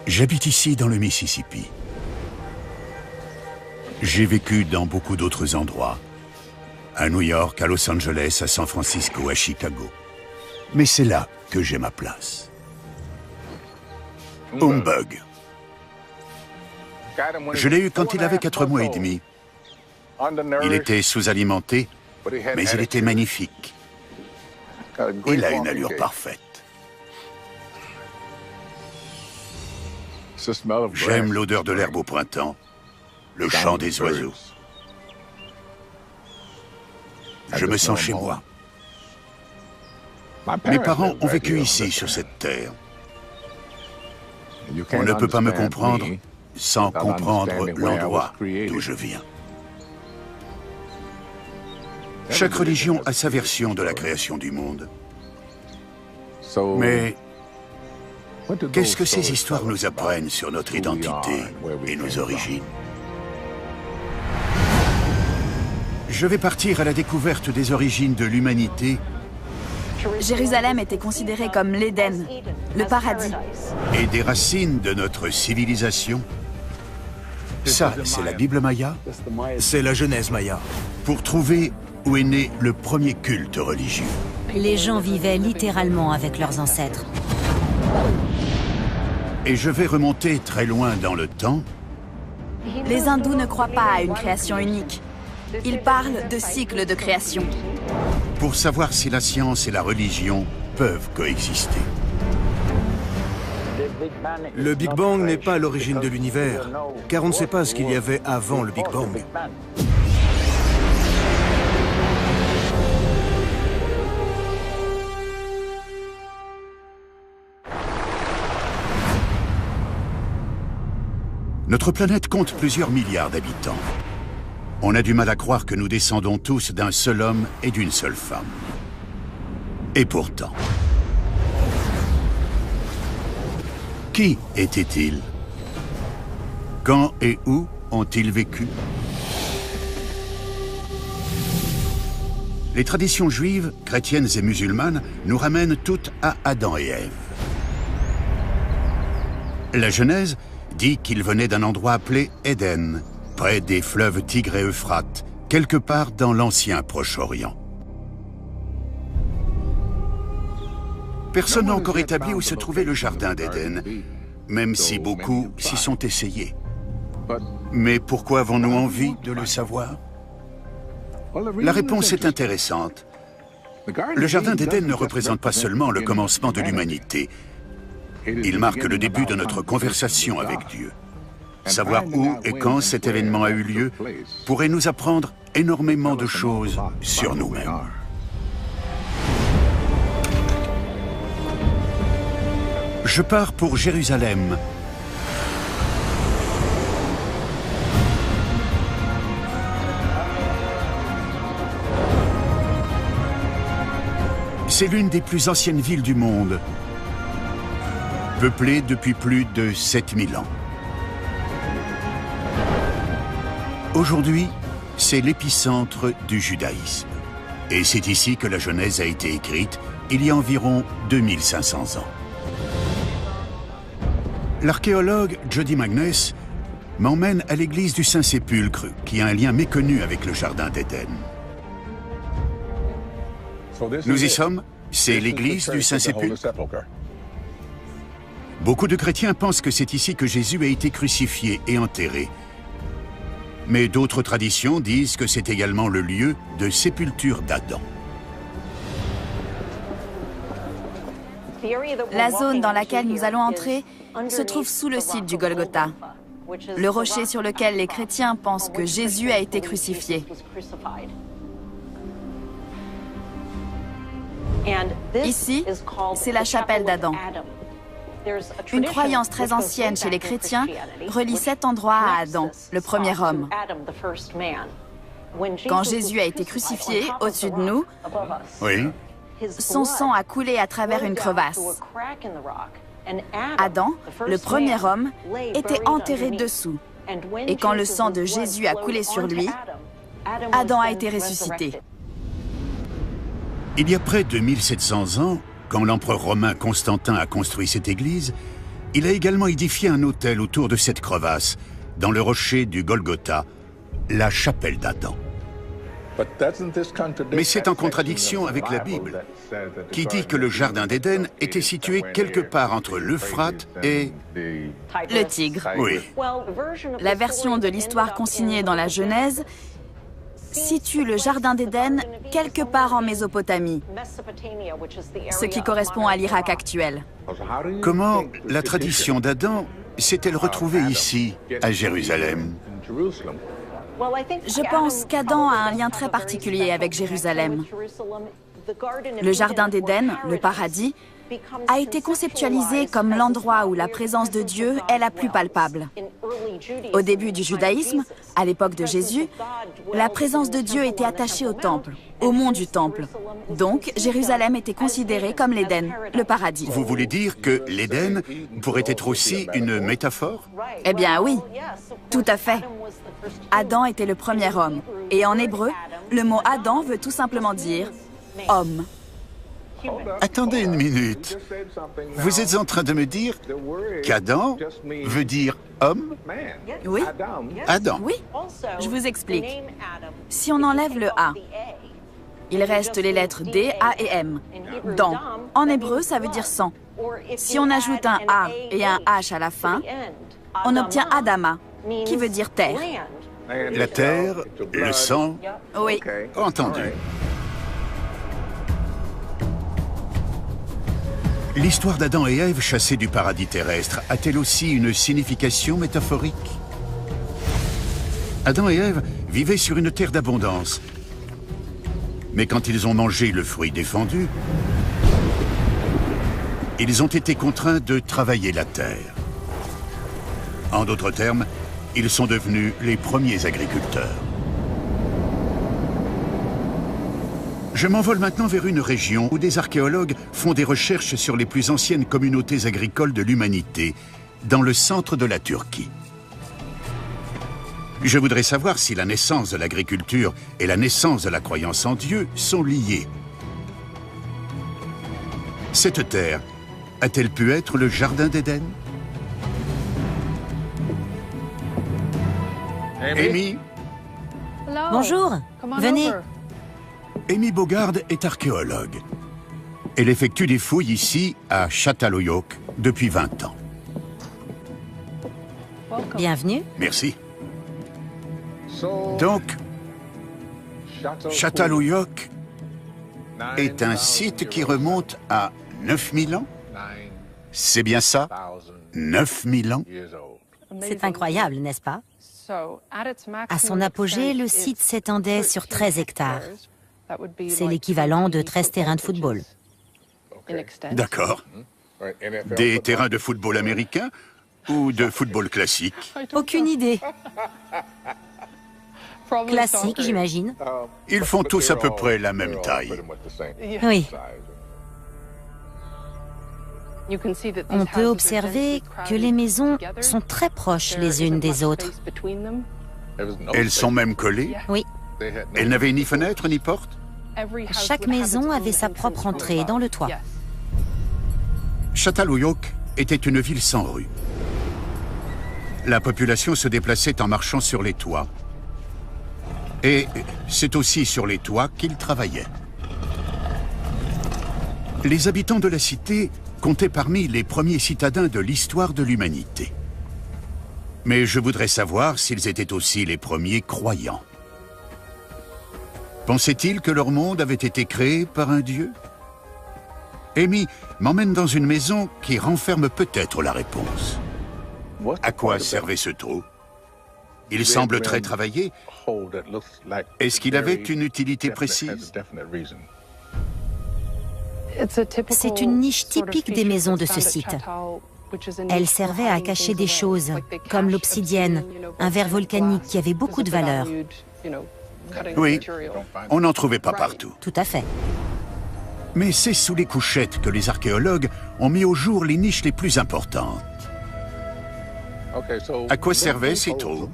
J'habite ici dans le Mississippi. J'ai vécu dans beaucoup d'autres endroits. À New York, à Los Angeles, à San Francisco, à Chicago. Mais c'est là que j'ai ma place. Humbug. Je l'ai eu quand il avait 4 mois et demi. Il était sous-alimenté, mais il était magnifique. Il a une allure parfaite. J'aime l'odeur de l'herbe au printemps, le chant des oiseaux. Je me sens chez moi. Mes parents ont vécu ici, sur cette terre. On ne peut pas me comprendre sans comprendre l'endroit d'où je viens. Chaque religion a sa version de la création du monde. Mais qu'est-ce que ces histoires nous apprennent sur notre identité et nos origines? Je vais partir à la découverte des origines de l'humanité. Jérusalem était considérée comme l'Éden, le paradis. Et des racines de notre civilisation. Ça, c'est la Bible Maya? C'est la Genèse Maya. Pour trouver où est né le premier culte religieux. Les gens vivaient littéralement avec leurs ancêtres. Et je vais remonter très loin dans le temps. Les hindous ne croient pas à une création unique. Ils parlent de cycles de création. Pour savoir si la science et la religion peuvent coexister. Le Big Bang n'est pas l'origine de l'univers, car on ne sait pas ce qu'il y avait avant le Big Bang. Notre planète compte plusieurs milliards d'habitants. On a du mal à croire que nous descendons tous d'un seul homme et d'une seule femme. Et pourtant... Qui étaient-ils? Quand et où ont-ils vécu? Les traditions juives, chrétiennes et musulmanes nous ramènent toutes à Adam et Ève. La Genèse dit qu'ils venaient d'un endroit appelé Éden, près des fleuves Tigre et Euphrate, quelque part dans l'ancien Proche-Orient. Personne n'a encore établi où se trouvait le jardin d'Éden, même si beaucoup s'y sont essayés. Mais pourquoi avons-nous envie de le savoir? La réponse est intéressante. Le jardin d'Éden ne représente pas seulement le commencement de l'humanité. Il marque le début de notre conversation avec Dieu. Savoir où et quand cet événement a eu lieu pourrait nous apprendre énormément de choses sur nous-mêmes. Je pars pour Jérusalem. C'est l'une des plus anciennes villes du monde, peuplée depuis plus de 7000 ans. Aujourd'hui, c'est l'épicentre du judaïsme. Et c'est ici que la Genèse a été écrite, il y a environ 2500 ans. L'archéologue Jody Magness m'emmène à l'église du Saint-Sépulcre, qui a un lien méconnu avec le jardin d'Éden. Nous y sommes, c'est l'église du Saint-Sépulcre. Beaucoup de chrétiens pensent que c'est ici que Jésus a été crucifié et enterré. Mais d'autres traditions disent que c'est également le lieu de sépulture d'Adam. La zone dans laquelle nous allons entrer se trouve sous le site du Golgotha, le rocher sur lequel les chrétiens pensent que Jésus a été crucifié. Ici, c'est la chapelle d'Adam. Une croyance très ancienne chez les chrétiens relie cet endroit à Adam, le premier homme. Quand Jésus a été crucifié au-dessus de nous, Oui. son sang a coulé à travers une crevasse. Adam, le premier homme, était enterré dessous. Et quand le sang de Jésus a coulé sur lui, Adam a été ressuscité. Il y a près de 1700 ans, quand l'empereur romain Constantin a construit cette église, Il a également édifié un autel autour de cette crevasse, dans le rocher du Golgotha, la chapelle d'Adam. Mais c'est en contradiction avec la Bible, qui dit que le jardin d'Éden était situé quelque part entre l'Euphrate et... Le Tigre. Oui. La version de l'histoire consignée dans la Genèse situe le jardin d'Éden quelque part en Mésopotamie, ce qui correspond à l'Irak actuel. Comment la tradition d'Adam s'est-elle retrouvée ici, à Jérusalem? Je pense qu'Adam a un lien très particulier avec Jérusalem. Le jardin d'Éden, le paradis, a été conceptualisé comme l'endroit où la présence de Dieu est la plus palpable. Au début du judaïsme, à l'époque de Jésus, la présence de Dieu était attachée au temple, au mont du temple. Donc, Jérusalem était considérée comme l'Éden, le paradis. Vous voulez dire que l'Éden pourrait être aussi une métaphore? Eh bien oui, tout à fait. Adam était le premier homme, et en hébreu, le mot Adam veut tout simplement dire « homme ». Attendez une minute. Vous êtes en train de me dire qu'Adam veut dire homme? Oui, Adam. oui, je vous explique. Si on enlève le A, il reste les lettres D, A et M. Dan, en hébreu, ça veut dire sang. Si on ajoute un A et un H à la fin, on obtient Adama, qui veut dire terre. La terre, le sang, Oui, entendu. L'histoire d'Adam et Ève chassés du paradis terrestre a-t-elle aussi une signification métaphorique? Adam et Ève vivaient sur une terre d'abondance. Mais quand ils ont mangé le fruit défendu, ils ont été contraints de travailler la terre. En d'autres termes, ils sont devenus les premiers agriculteurs. Je m'envole maintenant vers une région où des archéologues font des recherches sur les plus anciennes communautés agricoles de l'humanité, dans le centre de la Turquie. Je voudrais savoir si la naissance de l'agriculture et la naissance de la croyance en Dieu sont liées. Cette terre a-t-elle pu être le jardin d'Éden? Amy? Bonjour, venez. Amy Bogard est archéologue. Elle effectue des fouilles ici, à Çatalhöyük, depuis 20 ans. Bienvenue. Merci. Donc, Çatalhöyük est un site qui remonte à 9000 ans? C'est bien ça? 9000 ans? C'est incroyable, n'est-ce pas? À son apogée, le site s'étendait sur 13 hectares. C'est l'équivalent de 13 terrains de football. D'accord. Des terrains de football américain ou de football classique? Aucune idée. Classique, j'imagine. Ils font tous à peu près la même taille. Oui. On peut observer que les maisons sont très proches les unes des autres. Elles sont même collées? Oui. Elles n'avaient ni fenêtre ni porte? Chaque maison avait sa propre entrée dans le toit. Çatalhöyük était une ville sans rue. La population se déplaçait en marchant sur les toits. Et c'est aussi sur les toits qu'ils travaillaient. Les habitants de la cité comptaient parmi les premiers citadins de l'histoire de l'humanité. Mais je voudrais savoir s'ils étaient aussi les premiers croyants. Pensaient-ils que leur monde avait été créé par un dieu? Amy m'emmène dans une maison qui renferme peut-être la réponse. À quoi servait ce trou? Il semble très travaillé. Est-ce qu'il avait une utilité précise? C'est une niche typique des maisons de ce site. Elle servait à cacher des choses, comme l'obsidienne, un verre volcanique qui avait beaucoup de valeur. Oui, on n'en trouvait pas partout. Tout à fait. Mais c'est sous les couchettes que les archéologues ont mis au jour les niches les plus importantes. À quoi servaient ces trous?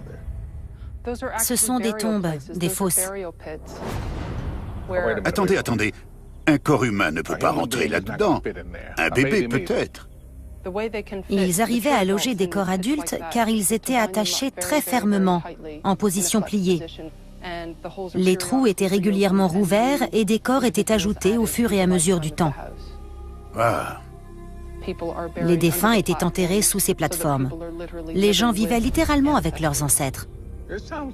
Ce sont des tombes, des fosses. Attendez. Un corps humain ne peut pas rentrer là-dedans. Un bébé peut-être. Ils arrivaient à loger des corps adultes car ils étaient attachés très fermement, en position pliée. Les trous étaient régulièrement rouverts et des corps étaient ajoutés au fur et à mesure du temps. Ah, Les défunts étaient enterrés sous ces plateformes. Les gens vivaient littéralement avec leurs ancêtres.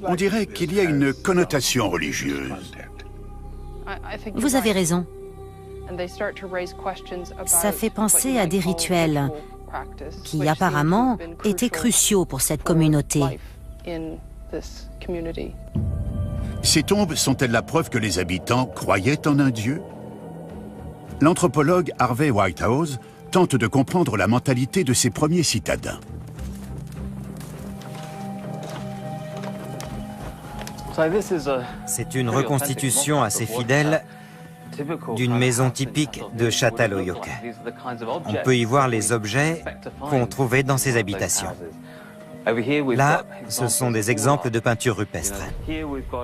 on dirait qu'il y a une connotation religieuse. Vous avez raison. Ça fait penser à des rituels qui apparemment étaient cruciaux pour cette communauté. Ces tombes sont-elles la preuve que les habitants croyaient en un dieu? L'anthropologue Harvey Whitehouse tente de comprendre la mentalité de ces premiers citadins. C'est une reconstitution assez fidèle d'une maison typique de Çatalhöyük. On peut y voir les objets qu'on trouvait dans ces habitations. Là, ce sont des exemples de peintures rupestres.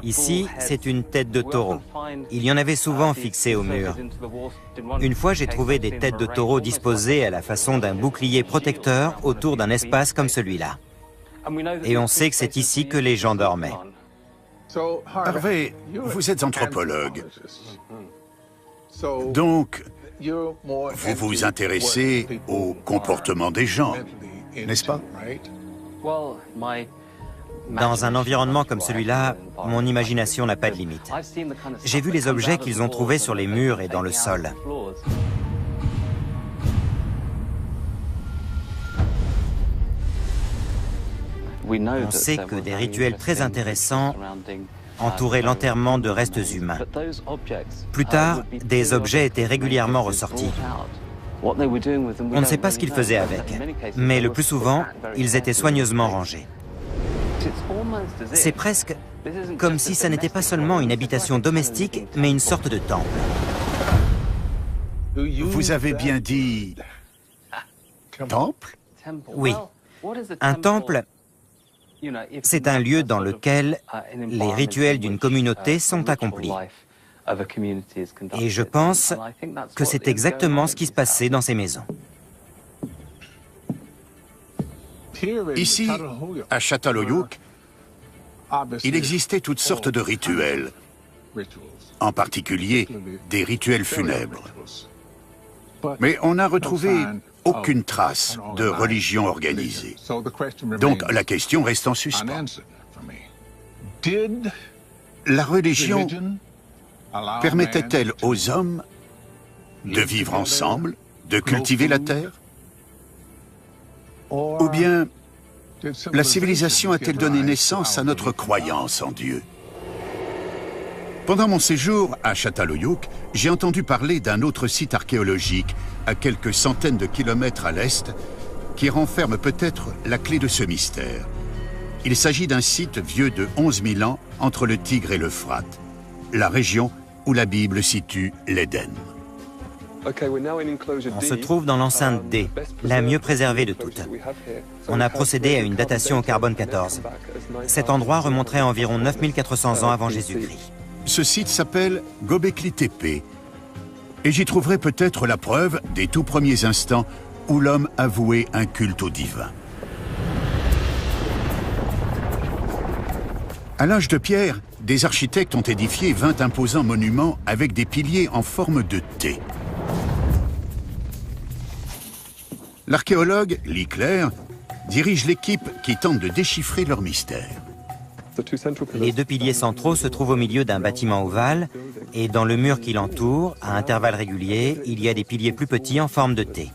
Ici, c'est une tête de taureau. Il y en avait souvent fixées au mur. Une fois, j'ai trouvé des têtes de taureau disposées à la façon d'un bouclier protecteur autour d'un espace comme celui-là. Et on sait que c'est ici que les gens dormaient. Harvey, vous êtes anthropologue. Donc, vous vous intéressez au comportement des gens, n'est-ce pas? Dans un environnement comme celui-là, mon imagination n'a pas de limite. J'ai vu les objets qu'ils ont trouvés sur les murs et dans le sol. On sait que des rituels très intéressants entouraient l'enterrement de restes humains. Plus tard, des objets étaient régulièrement ressortis. On ne sait pas ce qu'ils faisaient avec, mais le plus souvent, ils étaient soigneusement rangés. C'est presque comme si ça n'était pas seulement une habitation domestique, mais une sorte de temple. Vous avez bien dit... temple? Oui. Un temple, c'est un lieu dans lequel les rituels d'une communauté sont accomplis. Et je pense que c'est exactement ce qui se passait dans ces maisons. Ici, à Çatalhöyük, il existait toutes sortes de rituels, en particulier des rituels funèbres. Mais on n'a retrouvé aucune trace de religion organisée. Donc la question reste en suspens. La religion permettait-elle aux hommes de vivre ensemble, de cultiver la terre? Ou bien la civilisation a-t-elle donné naissance à notre croyance en Dieu? Pendant mon séjour à Çatalhöyük, j'ai entendu parler d'un autre site archéologique à quelques centaines de kilomètres à l'est qui renferme peut-être la clé de ce mystère. Il s'agit d'un site vieux de 11 000 ans entre le Tigre et l'Euphrate, la région où la Bible situe l'Éden. On se trouve dans l'enceinte D, la mieux préservée de toutes. On a procédé à une datation au carbone 14. Cet endroit remonterait à environ 9400 ans avant Jésus-Christ. Ce site s'appelle Göbekli Tepe, et j'y trouverai peut-être la preuve des tout premiers instants où l'homme avouait un culte au divin. À l'âge de pierre, des architectes ont édifié 20 imposants monuments avec des piliers en forme de T. L'archéologue Lee Clare dirige l'équipe qui tente de déchiffrer leur mystère. Les deux piliers centraux se trouvent au milieu d'un bâtiment ovale et dans le mur qui l'entoure, à intervalles réguliers, il y a des piliers plus petits en forme de T.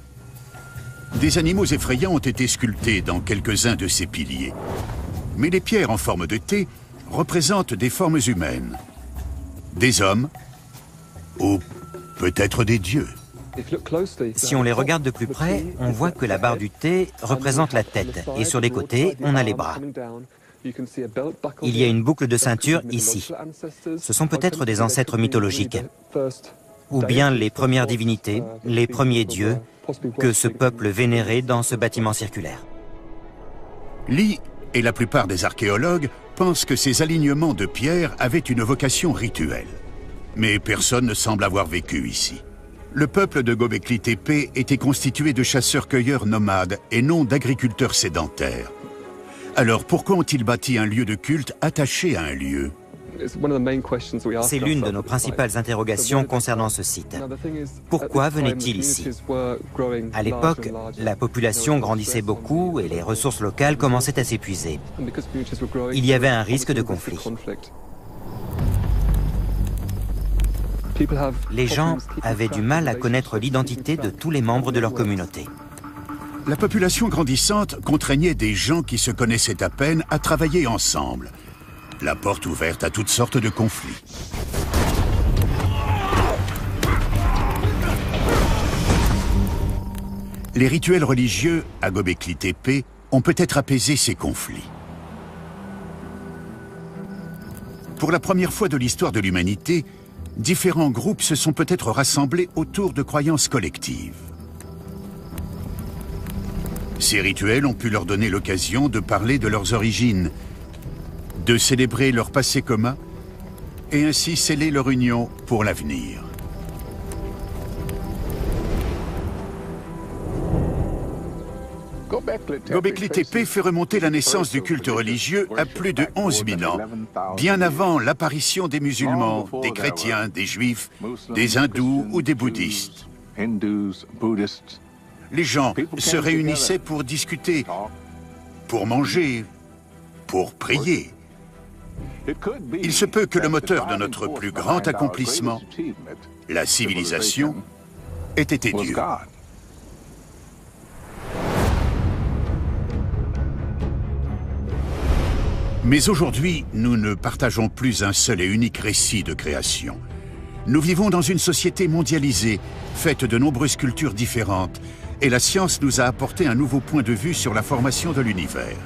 Des animaux effrayants ont été sculptés dans quelques-uns de ces piliers. Mais les pierres en forme de T représentent des formes humaines. Des hommes ou peut-être des dieux. Si on les regarde de plus près, on voit que la barre du T représente la tête et sur les côtés, on a les bras. Il y a une boucle de ceinture ici. Ce sont peut-être des ancêtres mythologiques, ou bien les premières divinités, les premiers dieux que ce peuple vénérait dans ce bâtiment circulaire. Lee et la plupart des archéologues pensent que ces alignements de pierres avaient une vocation rituelle. Mais personne ne semble avoir vécu ici. Le peuple de Göbekli Tepe était constitué de chasseurs-cueilleurs nomades et non d'agriculteurs sédentaires. Alors pourquoi ont-ils bâti un lieu de culte attaché à un lieu? C'est l'une de nos principales interrogations concernant ce site. Pourquoi venait-il ici? À l'époque, la population grandissait beaucoup et les ressources locales commençaient à s'épuiser. Il y avait un risque de conflit. Les gens avaient du mal à connaître l'identité de tous les membres de leur communauté. La population grandissante contraignait des gens qui se connaissaient à peine à travailler ensemble. La porte ouverte à toutes sortes de conflits. Les rituels religieux à Göbekli Tepe ont peut-être apaisé ces conflits. Pour la première fois de l'histoire de l'humanité, différents groupes se sont peut-être rassemblés autour de croyances collectives. Ces rituels ont pu leur donner l'occasion de parler de leurs origines, de célébrer leur passé commun et ainsi sceller leur union pour l'avenir. Göbekli Tepe fait remonter la naissance du culte religieux à plus de 11 000 ans, bien avant l'apparition des musulmans, des chrétiens, des juifs, des hindous ou des bouddhistes. Les gens se réunissaient pour discuter, pour manger, pour prier. Il se peut que le moteur de notre plus grand accomplissement, la civilisation, ait été Dieu. Mais aujourd'hui, nous ne partageons plus un seul et unique récit de création. Nous vivons dans une société mondialisée, faite de nombreuses cultures différentes, et la science nous a apporté un nouveau point de vue sur la formation de l'univers.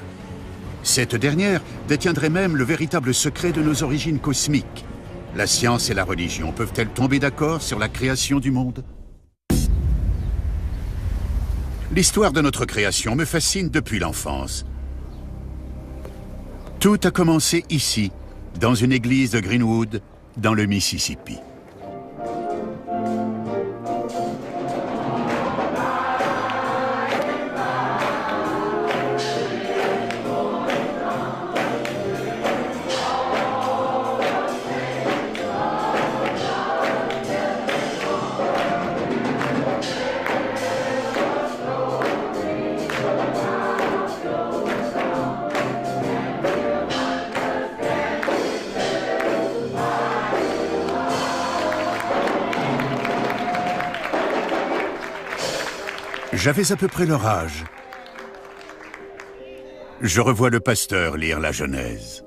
Cette dernière détiendrait même le véritable secret de nos origines cosmiques. La science et la religion peuvent-elles tomber d'accord sur la création du monde? L'histoire de notre création me fascine depuis l'enfance. Tout a commencé ici, dans une église de Greenwood, dans le Mississippi. J'avais à peu près leur âge. Je revois le pasteur lire la Genèse.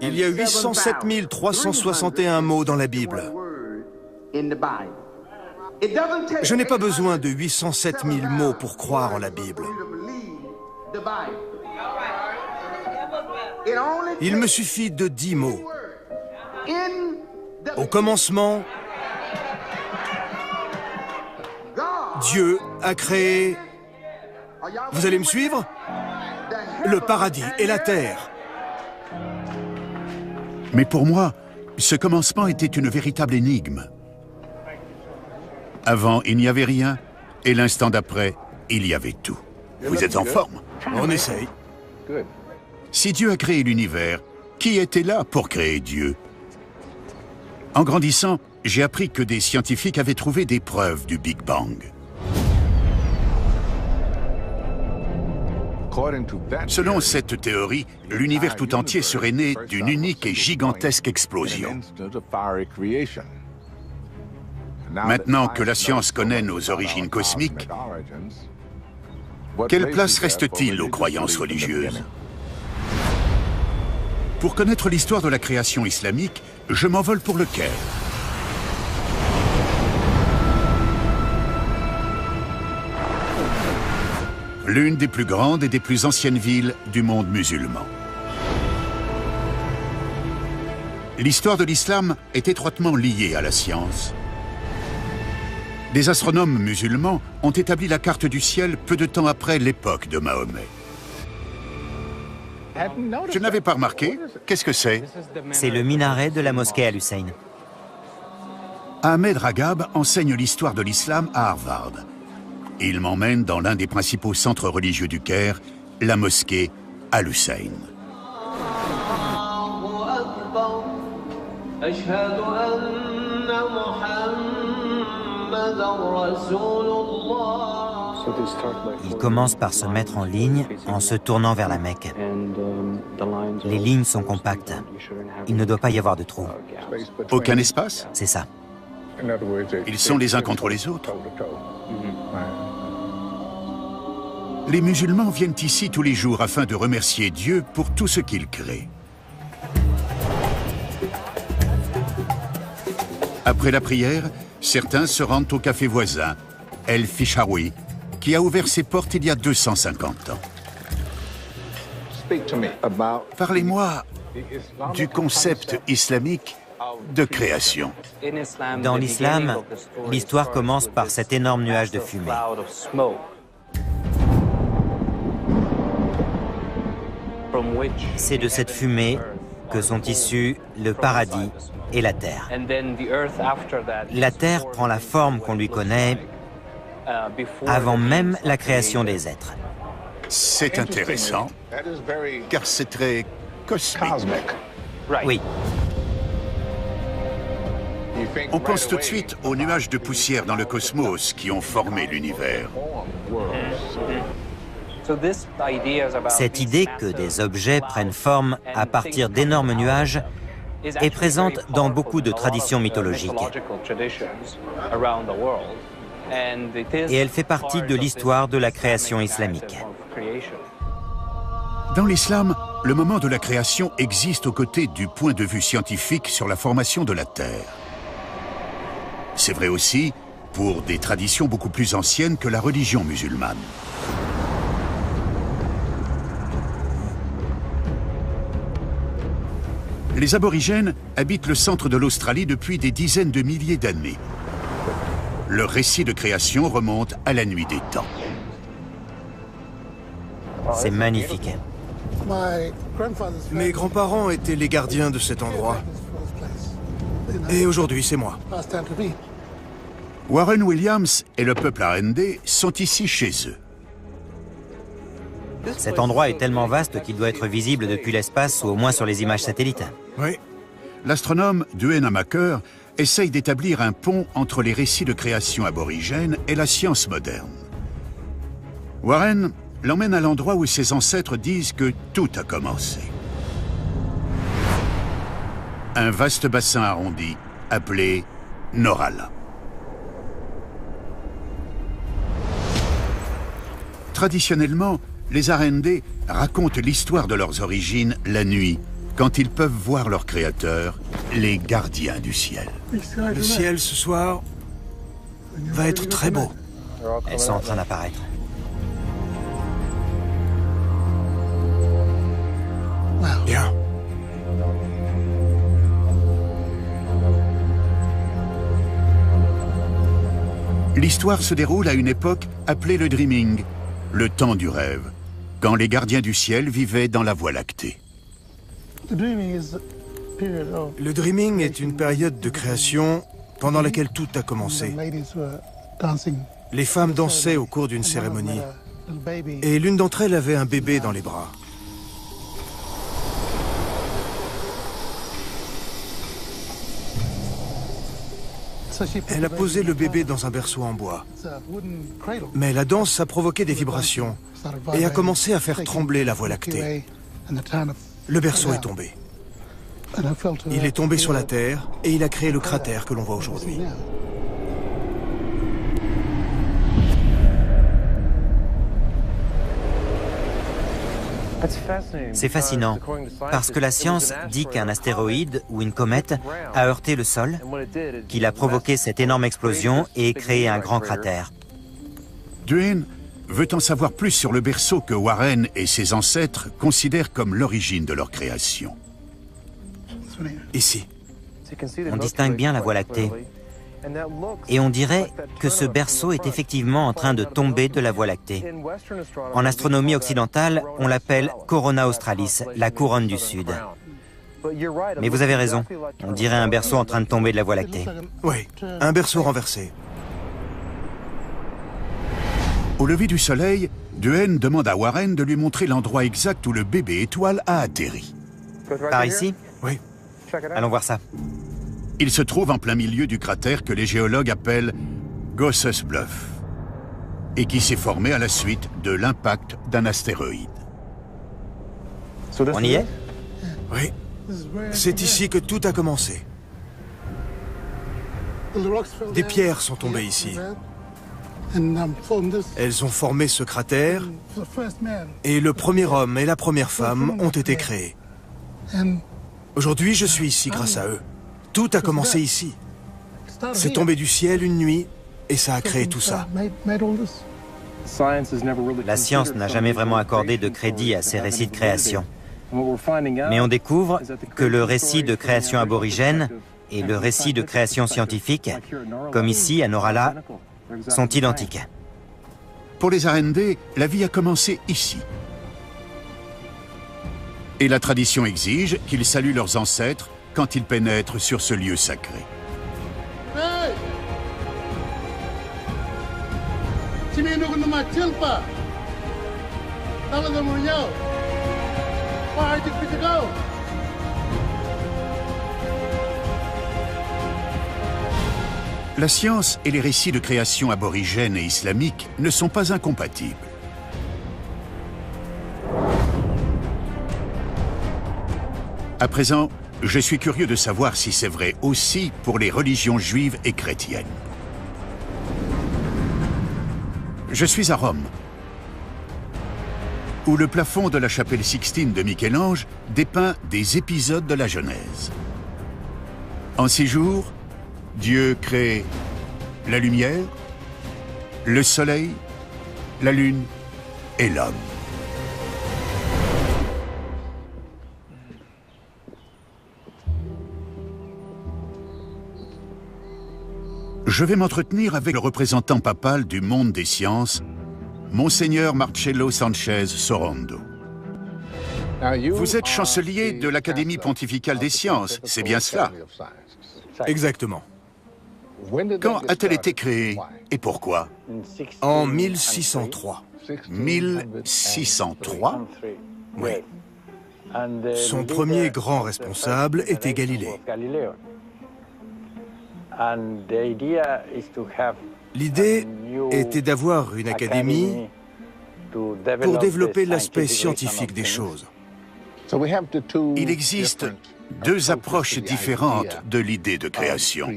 Il y a 807 361 mots dans la Bible. Je n'ai pas besoin de 807 000 mots pour croire en la Bible. Il me suffit de 10 mots. Au commencement, Dieu a créé... Vous allez me suivre? Le paradis et la terre. Mais pour moi, ce commencement était une véritable énigme. Avant, il n'y avait rien, et l'instant d'après, il y avait tout. Vous êtes en forme? On essaye. Si Dieu a créé l'univers, qui était là pour créer Dieu? En grandissant, j'ai appris que des scientifiques avaient trouvé des preuves du Big Bang. Selon cette théorie, l'univers tout entier serait né d'une unique et gigantesque explosion. Maintenant que la science connaît nos origines cosmiques, quelle place reste-t-il aux croyances religieuses? Pour connaître l'histoire de la création islamique, je m'envole pour le Caire. L'une des plus grandes et des plus anciennes villes du monde musulman. L'histoire de l'islam est étroitement liée à la science. Des astronomes musulmans ont établi la carte du ciel peu de temps après l'époque de Mahomet. Je n'avais pas remarqué. Qu'est-ce que c'est? C'est le minaret de la mosquée Al-Hussein. Ahmed Ragab enseigne l'histoire de l'islam à Harvard. Il m'emmène dans l'un des principaux centres religieux du Caire, la mosquée Al-Hussein. Il commence par se mettre en ligne en se tournant vers la Mecque. Les lignes sont compactes. Il ne doit pas y avoir de trous. Aucun espace? C'est ça. Ils sont les uns contre les autres. Les musulmans viennent ici tous les jours afin de remercier Dieu pour tout ce qu'il crée. Après la prière, certains se rendent au café voisin, El Fishawi, qui a ouvert ses portes il y a 250 ans. Parlez-moi du concept islamique de création. Dans l'islam, l'histoire commence par cet énorme nuage de fumée. C'est de cette fumée que sont issus le paradis et la terre. La terre prend la forme qu'on lui connaît avant même la création des êtres. C'est intéressant, car c'est très cosmique. Oui. On pense tout de suite aux nuages de poussière dans le cosmos qui ont formé l'univers. Cette idée que des objets prennent forme à partir d'énormes nuages est présente dans beaucoup de traditions mythologiques. Et elle fait partie de l'histoire de la création islamique. Dans l'islam, le moment de la création existe aux côtés du point de vue scientifique sur la formation de la Terre. C'est vrai aussi pour des traditions beaucoup plus anciennes que la religion musulmane. Les aborigènes habitent le centre de l'Australie depuis des dizaines de milliers d'années. Leur récit de création remonte à la nuit des temps. C'est magnifique. Mes grands-parents étaient les gardiens de cet endroit. Et aujourd'hui, c'est moi. Warren Williams et le peuple Arendé sont ici chez eux. Cet endroit est tellement vaste qu'il doit être visible depuis l'espace ou au moins sur les images satellites. Oui. L'astronome Duane Amaker essaye d'établir un pont entre les récits de création aborigène et la science moderne. Warren l'emmène à l'endroit où ses ancêtres disent que tout a commencé. Un vaste bassin arrondi appelé Norala. Traditionnellement, les Arendés racontent l'histoire de leurs origines la nuit, quand ils peuvent voir leurs créateurs, les gardiens du ciel. Le ciel, ce soir, va être très beau. Elles sont en train d'apparaître. Bien. L'histoire se déroule à une époque appelée le Dreaming, le temps du rêve, quand les gardiens du ciel vivaient dans la Voie lactée. Le Dreaming est une période de création pendant laquelle tout a commencé. Les femmes dansaient au cours d'une cérémonie et l'une d'entre elles avait un bébé dans les bras. Elle a posé le bébé dans un berceau en bois. Mais la danse a provoqué des vibrations et a commencé à faire trembler la Voie lactée. Le berceau est tombé. Il est tombé sur la Terre et il a créé le cratère que l'on voit aujourd'hui. C'est fascinant, parce que la science dit qu'un astéroïde ou une comète a heurté le sol, qu'il a provoqué cette énorme explosion et créé un grand cratère. Duane veut en savoir plus sur le berceau que Warren et ses ancêtres considèrent comme l'origine de leur création. Ici. On distingue bien la Voie lactée. Et on dirait que ce berceau est effectivement en train de tomber de la Voie lactée. En astronomie occidentale, on l'appelle Corona Australis, la couronne du Sud. Mais vous avez raison, on dirait un berceau en train de tomber de la Voie lactée. Oui, un berceau renversé. Au lever du soleil, Duane demande à Warren de lui montrer l'endroit exact où le bébé étoile a atterri. Par ici? Oui. Allons voir ça. Il se trouve en plein milieu du cratère que les géologues appellent Gosses Bluff et qui s'est formé à la suite de l'impact d'un astéroïde. On y est? Oui. C'est ici que tout a commencé. Des pierres sont tombées ici. Elles ont formé ce cratère et le premier homme et la première femme ont été créés. Aujourd'hui, je suis ici grâce à eux. Tout a commencé ici. C'est tombé du ciel une nuit et ça a créé tout ça. La science n'a jamais vraiment accordé de crédit à ces récits de création. Mais on découvre que le récit de création aborigène et le récit de création scientifique, comme ici à Norala, sont identiques. Pour les Arendé, la vie a commencé ici. Et la tradition exige qu'ils saluent leurs ancêtres quand ils pénètrent sur ce lieu sacré. La science et les récits de création aborigène et islamique ne sont pas incompatibles. À présent, je suis curieux de savoir si c'est vrai aussi pour les religions juives et chrétiennes. Je suis à Rome, où le plafond de la chapelle Sixtine de Michel-Ange dépeint des épisodes de la Genèse. En 6 jours, Dieu crée la lumière, le soleil, la lune et l'homme. Je vais m'entretenir avec le représentant papal du monde des sciences, Monseigneur Marcello Sanchez Sorondo. Vous êtes chancelier de l'Académie pontificale des sciences, c'est bien cela? Exactement. Quand a-t-elle été créée et pourquoi? En 1603. 1603? Oui. Son premier grand responsable était Galilée. L'idée était d'avoir une académie pour développer l'aspect scientifique des choses. Il existe 2 approches différentes de l'idée de création.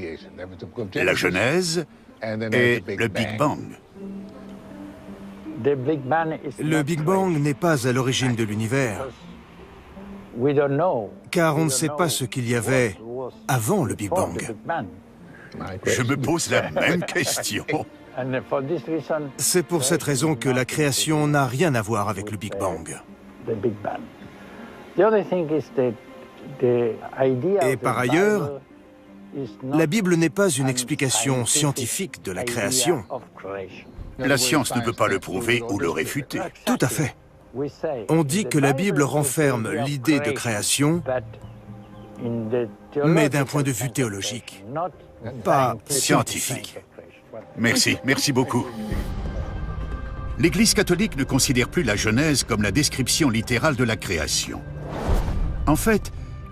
La Genèse et le Big Bang. Le Big Bang n'est pas à l'origine de l'univers, car on ne sait pas ce qu'il y avait avant le Big Bang. Je me pose la même question. C'est pour cette raison que la création n'a rien à voir avec le Big Bang. Et par ailleurs, la Bible n'est pas une explication scientifique de la création. La science ne peut pas le prouver ou le réfuter. Tout à fait. On dit que la Bible renferme l'idée de création, mais d'un point de vue théologique, pas scientifique. Merci beaucoup. L'Église catholique ne considère plus la Genèse comme la description littérale de la création. En fait,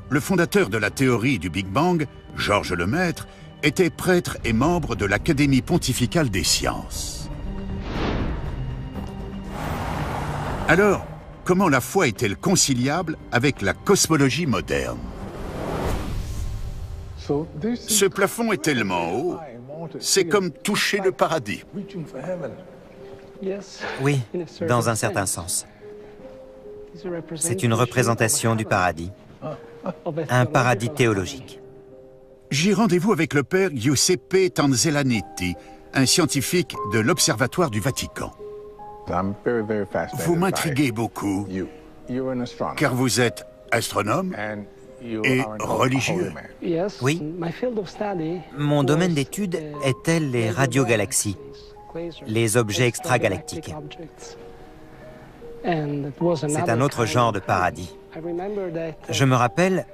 le fondateur de la théorie du Big Bang, Georges Lemaître, était prêtre et membre de l'Académie pontificale des sciences. Alors, comment la foi est-elle conciliable avec la cosmologie moderne? Ce plafond est tellement haut, c'est comme toucher le paradis. Oui, dans un certain sens. C'est une représentation du paradis. Un paradis théologique. J'ai rendez-vous avec le père Giuseppe Tanzellanetti, un scientifique de l'Observatoire du Vatican. Vous m'intriguez beaucoup, car vous êtes astronome et religieux. Oui. Mon domaine d'étude était les radiogalaxies, les objets extragalactiques. C'est un autre genre de paradis. Je me rappelle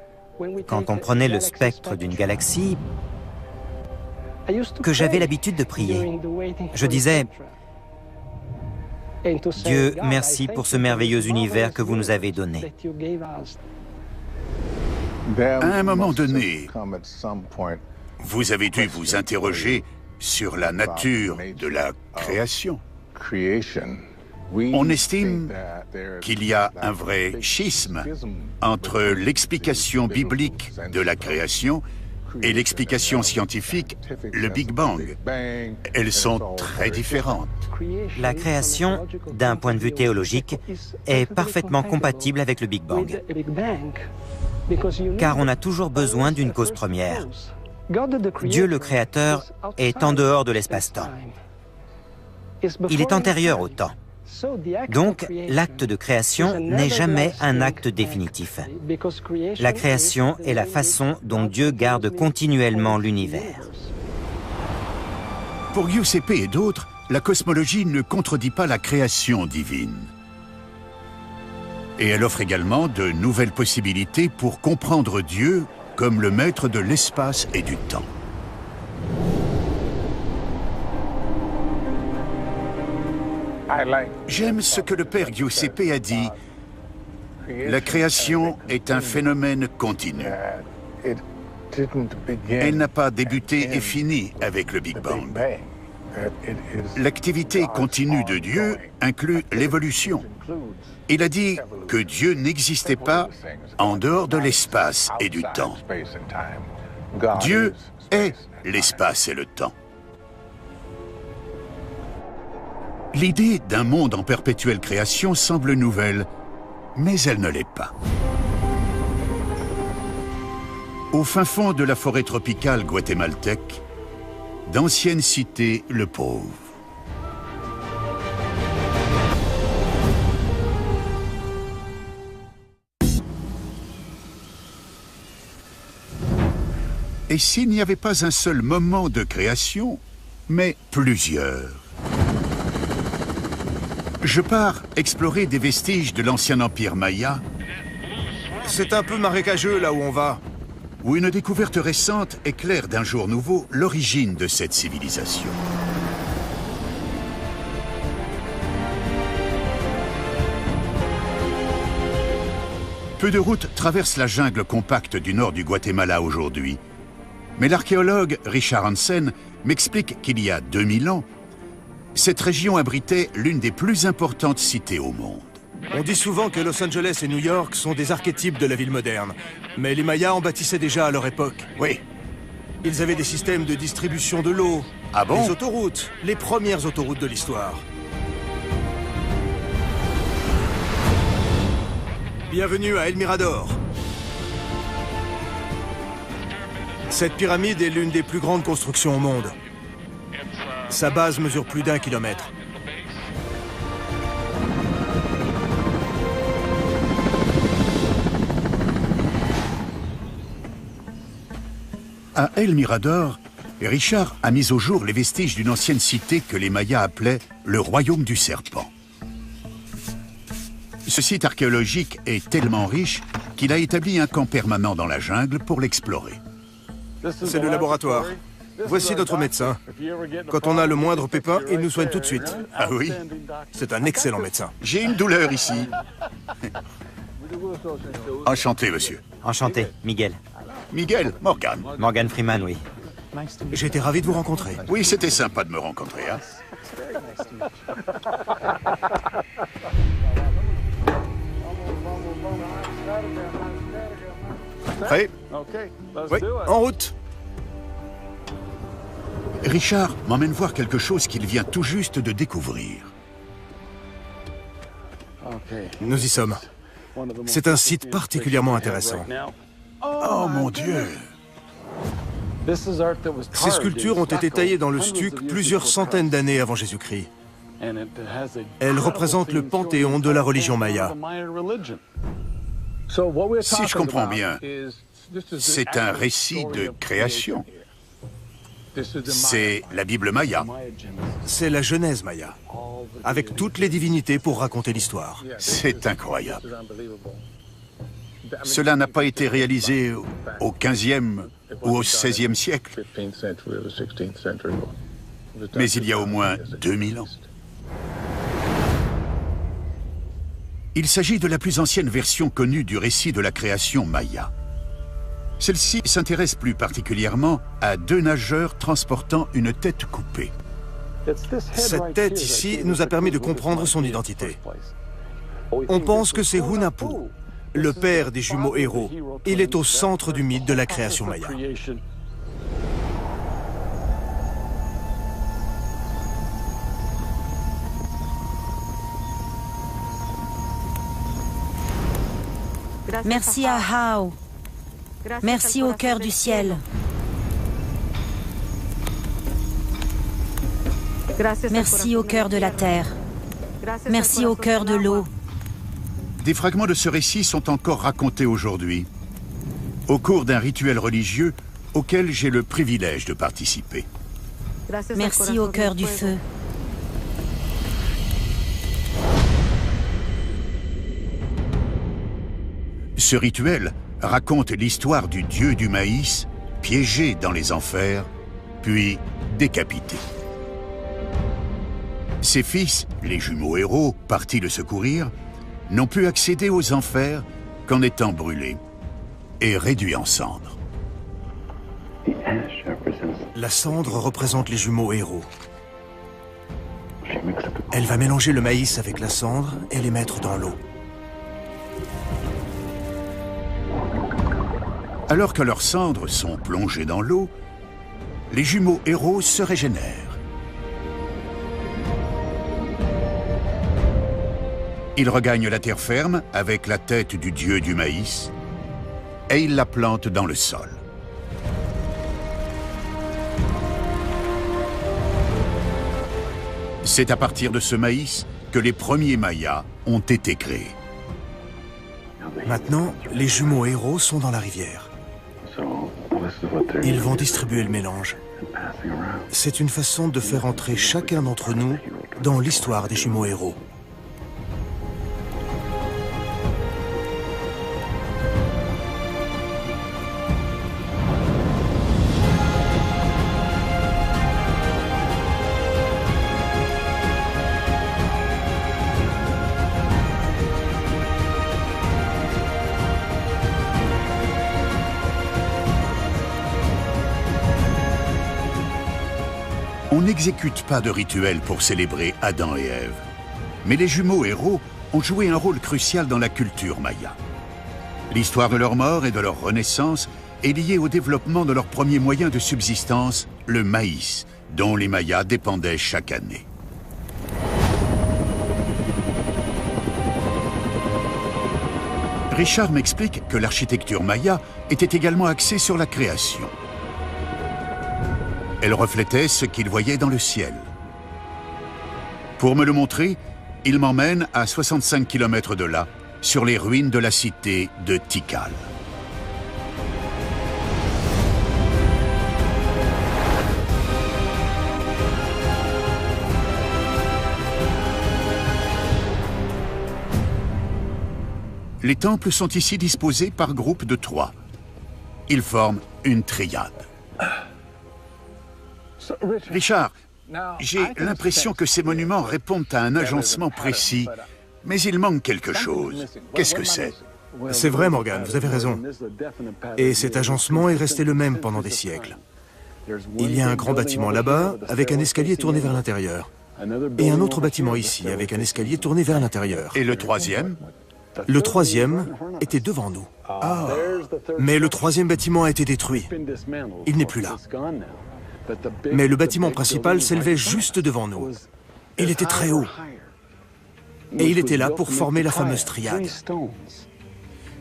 quand on prenait le spectre d'une galaxie, que j'avais l'habitude de prier. Je disais, « Dieu, merci pour ce merveilleux univers que vous nous avez donné. » À un moment donné, vous avez dû vous interroger sur la nature de la création. On estime qu'il y a un vrai schisme entre l'explication biblique de la création et l'explication scientifique, le Big Bang. Elles sont très différentes. La création, d'un point de vue théologique, est parfaitement compatible avec le Big Bang, car on a toujours besoin d'une cause première. Dieu le Créateur est en dehors de l'espace-temps. Il est antérieur au temps. Donc, l'acte de création n'est jamais un acte définitif. La création est la façon dont Dieu garde continuellement l'univers. Pour Giuseppe et d'autres, la cosmologie ne contredit pas la création divine. Et elle offre également de nouvelles possibilités pour comprendre Dieu comme le maître de l'espace et du temps. J'aime ce que le père Giuseppe a dit. La création est un phénomène continu. Elle n'a pas débuté et fini avec le Big Bang. L'activité continue de Dieu inclut l'évolution. Il a dit que Dieu n'existait pas en dehors de l'espace et du temps. Dieu est l'espace et le temps. L'idée d'un monde en perpétuelle création semble nouvelle, mais elle ne l'est pas. Au fin fond de la forêt tropicale guatémaltèque, d'anciennes cités le pauvre. Et s'il n'y avait pas un seul moment de création, mais plusieurs? Je pars explorer des vestiges de l'ancien empire maya. C'est un peu marécageux là où on va. Où une découverte récente éclaire d'un jour nouveau l'origine de cette civilisation. Peu de routes traversent la jungle compacte du nord du Guatemala aujourd'hui. Mais l'archéologue Richard Hansen m'explique qu'il y a 2000 ans, cette région abritait l'une des plus importantes cités au monde. On dit souvent que Los Angeles et New York sont des archétypes de la ville moderne. Mais les Mayas en bâtissaient déjà à leur époque. Oui. Ils avaient des systèmes de distribution de l'eau. Ah bon? Des autoroutes, les premières autoroutes de l'histoire. Bienvenue à El Mirador. Cette pyramide est l'une des plus grandes constructions au monde. Sa base mesure plus d'1 kilomètre. À El Mirador, Richard a mis au jour les vestiges d'une ancienne cité que les Mayas appelaient le Royaume du Serpent. Ce site archéologique est tellement riche qu'il a établi un camp permanent dans la jungle pour l'explorer. C'est le laboratoire. Voici notre médecin. Quand on a le moindre pépin, il nous soigne tout de suite. Ah oui? C'est un excellent médecin. J'ai une douleur ici. Enchanté, monsieur. Enchanté, Miguel. Miguel, Morgan. Morgan Freeman, oui. J'étais ravi de vous rencontrer. Oui, c'était sympa de me rencontrer, hein? Prêt? Oui, en route. Richard m'emmène voir quelque chose qu'il vient tout juste de découvrir. Nous y sommes. C'est un site particulièrement intéressant. Oh mon Dieu! Ces sculptures ont été taillées dans le stuc plusieurs centaines d'années avant Jésus-Christ. Elles représentent le panthéon de la religion maya. Si je comprends bien, c'est un récit de création. C'est la Bible maya. C'est la Genèse maya, avec toutes les divinités pour raconter l'histoire. C'est incroyable. Cela n'a pas été réalisé au XVe ou au XVIe siècle, mais il y a au moins 2000 ans. Il s'agit de la plus ancienne version connue du récit de la création maya. Celle-ci s'intéresse plus particulièrement à deux nageurs transportant une tête coupée. Cette tête ici nous a permis de comprendre son identité. On pense que c'est Hunahpu, le père des jumeaux héros. Il est au centre du mythe de la création maya. Merci à Hao. Merci au cœur du ciel. Merci au cœur de la terre. Merci au cœur de l'eau. Des fragments de ce récit sont encore racontés aujourd'hui, au cours d'un rituel religieux auquel j'ai le privilège de participer. Merci au cœur du feu. Ce rituel raconte l'histoire du dieu du maïs, piégé dans les enfers, puis décapité. Ses fils, les jumeaux héros, partis le secourir, n'ont pu accéder aux enfers qu'en étant brûlés et réduits en cendres. La cendre représente les jumeaux héros. Elle va mélanger le maïs avec la cendre et les mettre dans l'eau. Alors que leurs cendres sont plongées dans l'eau, les jumeaux héros se régénèrent. Ils regagnent la terre ferme avec la tête du dieu du maïs et ils la plantent dans le sol. C'est à partir de ce maïs que les premiers Mayas ont été créés. Maintenant, les jumeaux héros sont dans la rivière. Ils vont distribuer le mélange. C'est une façon de faire entrer chacun d'entre nous dans l'histoire des jumeaux héros. On n'exécute pas de rituel pour célébrer Adam et Ève, mais les jumeaux héros ont joué un rôle crucial dans la culture maya. L'histoire de leur mort et de leur renaissance est liée au développement de leur premier moyen de subsistance, le maïs, dont les Mayas dépendaient chaque année. Richard m'explique que l'architecture maya était également axée sur la création. Elle reflétait ce qu'il voyait dans le ciel. Pour me le montrer, il m'emmène à 65 km de là, sur les ruines de la cité de Tikal. Les temples sont ici disposés par groupes de 3. Ils forment une triade. Richard, j'ai l'impression que ces monuments répondent à un agencement précis, mais il manque quelque chose. Qu'est-ce que c'est? C'est vrai, Morgan, vous avez raison. Et cet agencement est resté le même pendant des siècles. Il y a un grand bâtiment là-bas, avec un escalier tourné vers l'intérieur. Et un autre bâtiment ici, avec un escalier tourné vers l'intérieur. Et le troisième? Le troisième était devant nous. Ah. Mais le troisième bâtiment a été détruit. Il n'est plus là. Mais le bâtiment principal s'élevait juste devant nous. Il était très haut. Et il était là pour former la fameuse triade.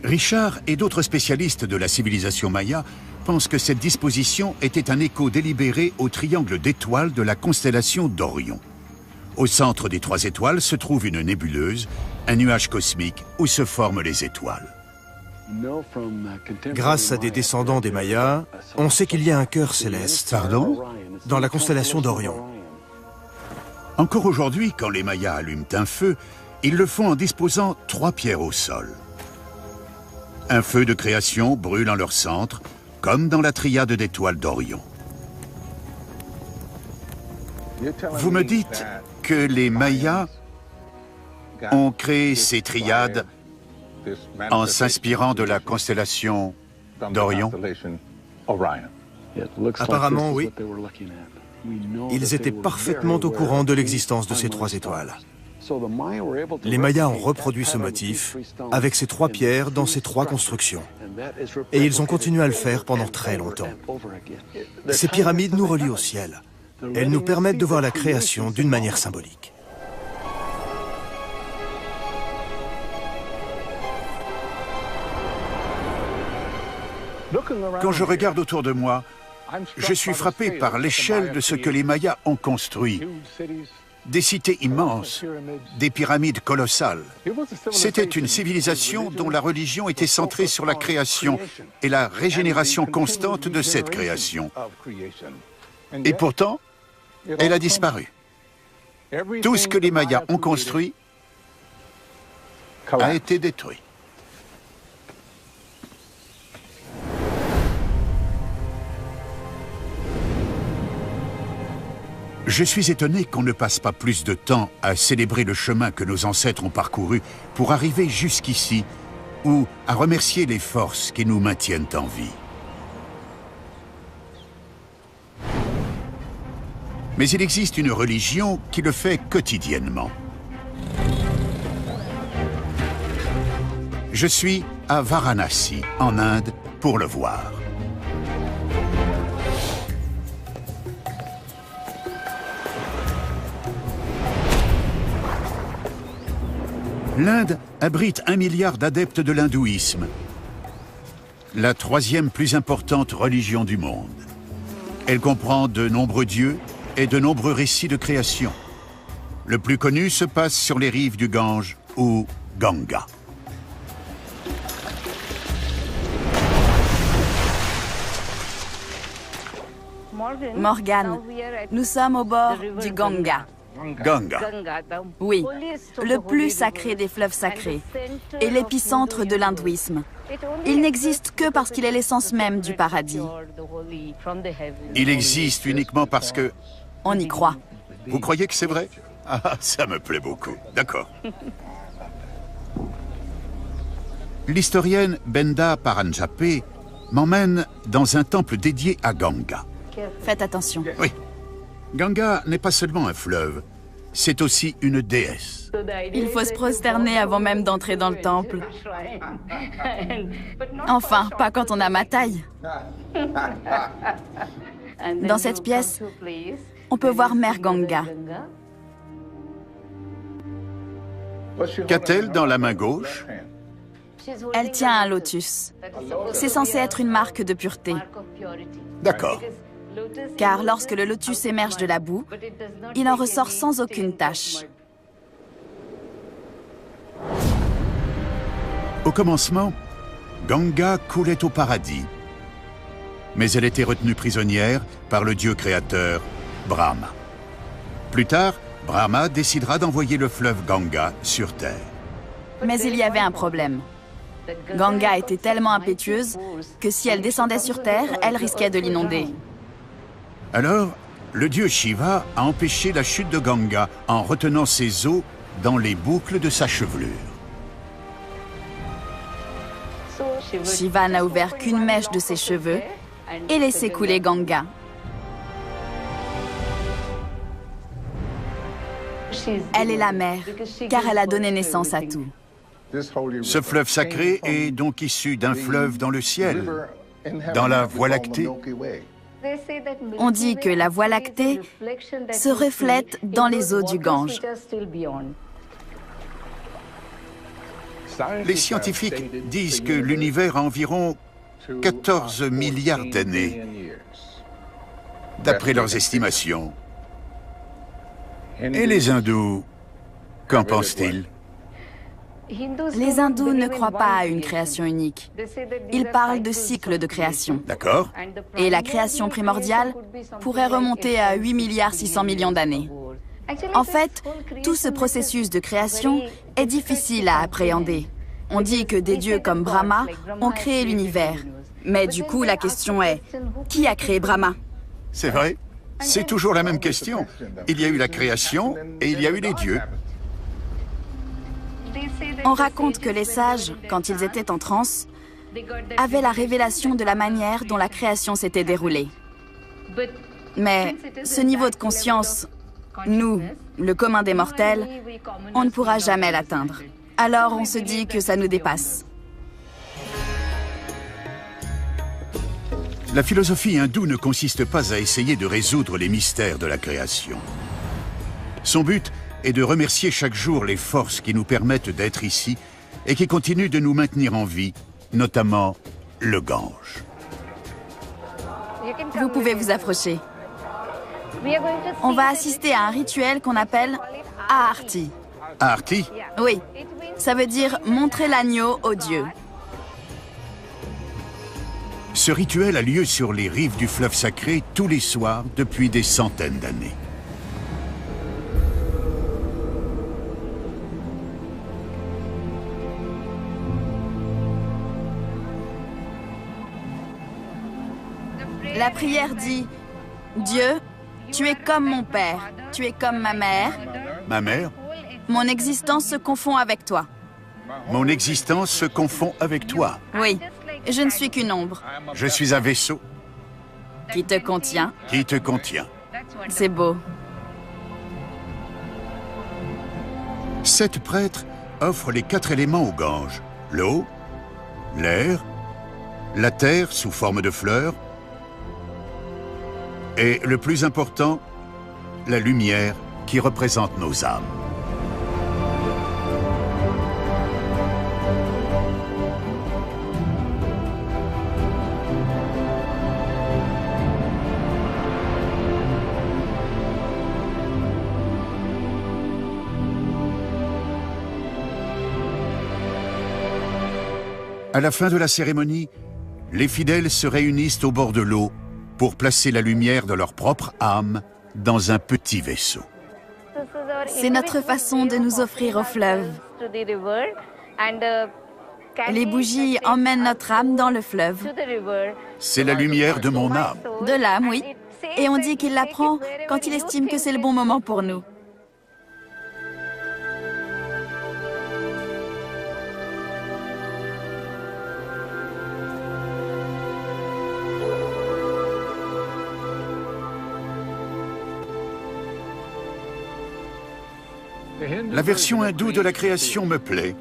Richard et d'autres spécialistes de la civilisation maya pensent que cette disposition était un écho délibéré au triangle d'étoiles de la constellation d'Orion. Au centre des 3 étoiles se trouve une nébuleuse, un nuage cosmique où se forment les étoiles. Grâce à des descendants des Mayas, on sait qu'il y a un cœur céleste. Pardon? Dans la constellation d'Orion. Encore aujourd'hui, quand les Mayas allument un feu, ils le font en disposant 3 pierres au sol. Un feu de création brûle en leur centre, comme dans la triade d'étoiles d'Orion. Vous me dites que les Mayas ont créé ces triades en s'inspirant de la constellation d'Orion? Apparemment, oui. Ils étaient parfaitement au courant de l'existence de ces 3 étoiles. Les Mayas ont reproduit ce motif avec ces 3 pierres dans ces 3 constructions. Et ils ont continué à le faire pendant très longtemps. Ces pyramides nous relient au ciel. Elles nous permettent de voir la création d'une manière symbolique. Quand je regarde autour de moi, je suis frappé par l'échelle de ce que les Mayas ont construit. Des cités immenses, des pyramides colossales. C'était une civilisation dont la religion était centrée sur la création et la régénération constante de cette création. Et pourtant, elle a disparu. Tout ce que les Mayas ont construit a été détruit. Je suis étonné qu'on ne passe pas plus de temps à célébrer le chemin que nos ancêtres ont parcouru pour arriver jusqu'ici, ou à remercier les forces qui nous maintiennent en vie. Mais il existe une religion qui le fait quotidiennement. Je suis à Varanasi, en Inde, pour le voir. L'Inde abrite 1 milliard d'adeptes de l'hindouisme, la 3e plus importante religion du monde. Elle comprend de nombreux dieux et de nombreux récits de création. Le plus connu se passe sur les rives du Gange ou Ganga. Morgan, nous sommes au bord du Ganga. Ganga. Oui, le plus sacré des fleuves sacrés et l'épicentre de l'hindouisme. Il n'existe que parce qu'il est l'essence même du paradis. Il existe uniquement parce que... On y croit. Vous croyez que c'est vrai? Ah, ça me plaît beaucoup. D'accord. L'historienne Benda Paranjapé m'emmène dans un temple dédié à Ganga. Faites attention. Oui. Ganga n'est pas seulement un fleuve, c'est aussi une déesse. Il faut se prosterner avant même d'entrer dans le temple. Enfin, pas quand on a ma taille. Dans cette pièce, on peut voir Mère Ganga. Qu'a-t-elle dans la main gauche? Elle tient un lotus. C'est censé être une marque de pureté. D'accord. Car lorsque le lotus émerge de la boue, il en ressort sans aucune tache. Au commencement, Ganga coulait au paradis. Mais elle était retenue prisonnière par le dieu créateur, Brahma. Plus tard, Brahma décidera d'envoyer le fleuve Ganga sur Terre. Mais il y avait un problème. Ganga était tellement impétueuse que si elle descendait sur Terre, elle risquait de l'inonder. Alors, le dieu Shiva a empêché la chute de Ganga en retenant ses eaux dans les boucles de sa chevelure. Shiva n'a ouvert qu'une mèche de ses cheveux et laissé couler Ganga. Elle est la mère, car elle a donné naissance à tout. Ce fleuve sacré est donc issu d'un fleuve dans le ciel, dans la Voie lactée. On dit que la Voie lactée se reflète dans les eaux du Gange. Les scientifiques disent que l'univers a environ 14 milliards d'années, d'après leurs estimations. Et les hindous, qu'en pensent-ils? Les hindous ne croient pas à une création unique. Ils parlent de cycle de création. D'accord. Et la création primordiale pourrait remonter à 8,6 milliards d'années. En fait, tout ce processus de création est difficile à appréhender, On dit que des dieux comme Brahma ont créé l'univers. Mais du coup, la question est, qui a créé Brahma? C'est vrai, c'est toujours la même question. Il y a eu la création et il y a eu les dieux. On raconte que les sages, quand ils étaient en transe, avaient la révélation de la manière dont la création s'était déroulée. Mais ce niveau de conscience, nous, le commun des mortels, on ne pourra jamais l'atteindre. Alors on se dit que ça nous dépasse. La philosophie hindoue ne consiste pas à essayer de résoudre les mystères de la création. Son but est de remercier chaque jour les forces qui nous permettent d'être ici et qui continuent de nous maintenir en vie, notamment le Gange. Vous pouvez vous approcher. On va assister à un rituel qu'on appelle Aarti. Aarti? Oui, ça veut dire montrer l'agneau aux dieux. Ce rituel a lieu sur les rives du fleuve sacré tous les soirs depuis des centaines d'années. La prière dit « Dieu, tu es comme mon père, tu es comme ma mère. Ma mère? Mon existence se confond avec toi. Mon existence se confond avec toi. Oui, je ne suis qu'une ombre. Je suis un vaisseau Qui te contient. qui te contient. C'est beau. 7 prêtres offrent les 4 éléments au Gange. L'eau, l'air, la terre sous forme de fleurs, et le plus important, la lumière qui représente nos âmes. À la fin de la cérémonie, les fidèles se réunissent au bord de l'eau pour placer la lumière de leur propre âme dans un petit vaisseau. C'est notre façon de nous offrir au fleuve. Les bougies emmènent notre âme dans le fleuve. C'est la lumière de mon âme. De l'âme, oui. Et on dit qu'il la prend quand il estime que c'est le bon moment pour nous. La version hindoue de la création me plaît.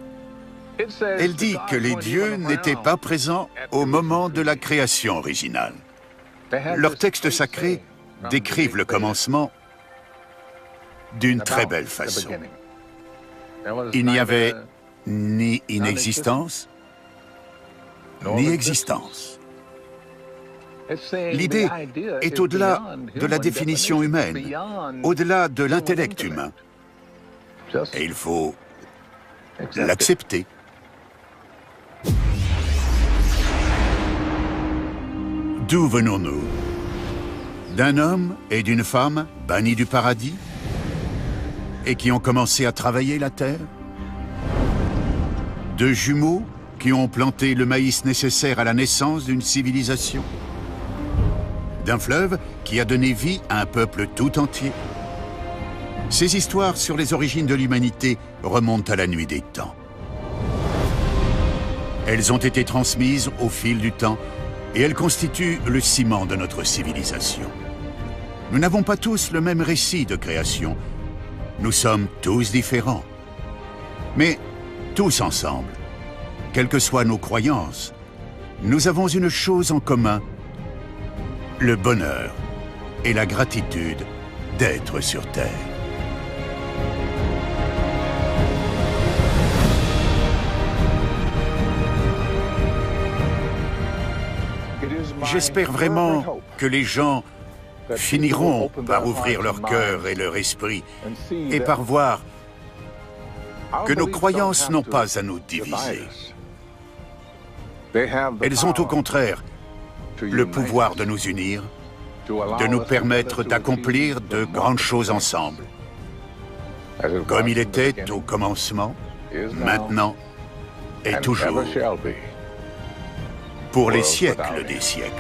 Elle dit que les dieux n'étaient pas présents au moment de la création originale. Leurs textes sacrés décrivent le commencement d'une très belle façon. Il n'y avait ni inexistence, ni existence. L'idée est au-delà de la définition humaine, au-delà de l'intellect humain. Et il faut l'accepter. D'où venons-nous? D'un homme et d'une femme bannis du paradis et qui ont commencé à travailler la terre? De jumeaux qui ont planté le maïs nécessaire à la naissance d'une civilisation? D'un fleuve qui a donné vie à un peuple tout entier? Ces histoires sur les origines de l'humanité remontent à la nuit des temps. Elles ont été transmises au fil du temps et elles constituent le ciment de notre civilisation. Nous n'avons pas tous le même récit de création. Nous sommes tous différents. Mais tous ensemble, quelles que soient nos croyances, nous avons une chose en commun, le bonheur et la gratitude d'être sur Terre. J'espère vraiment que les gens finiront par ouvrir leur cœur et leur esprit et par voir que nos croyances n'ont pas à nous diviser. Elles ont au contraire le pouvoir de nous unir, de nous permettre d'accomplir de grandes choses ensemble, comme il était au commencement, maintenant et toujours, pour les siècles des siècles.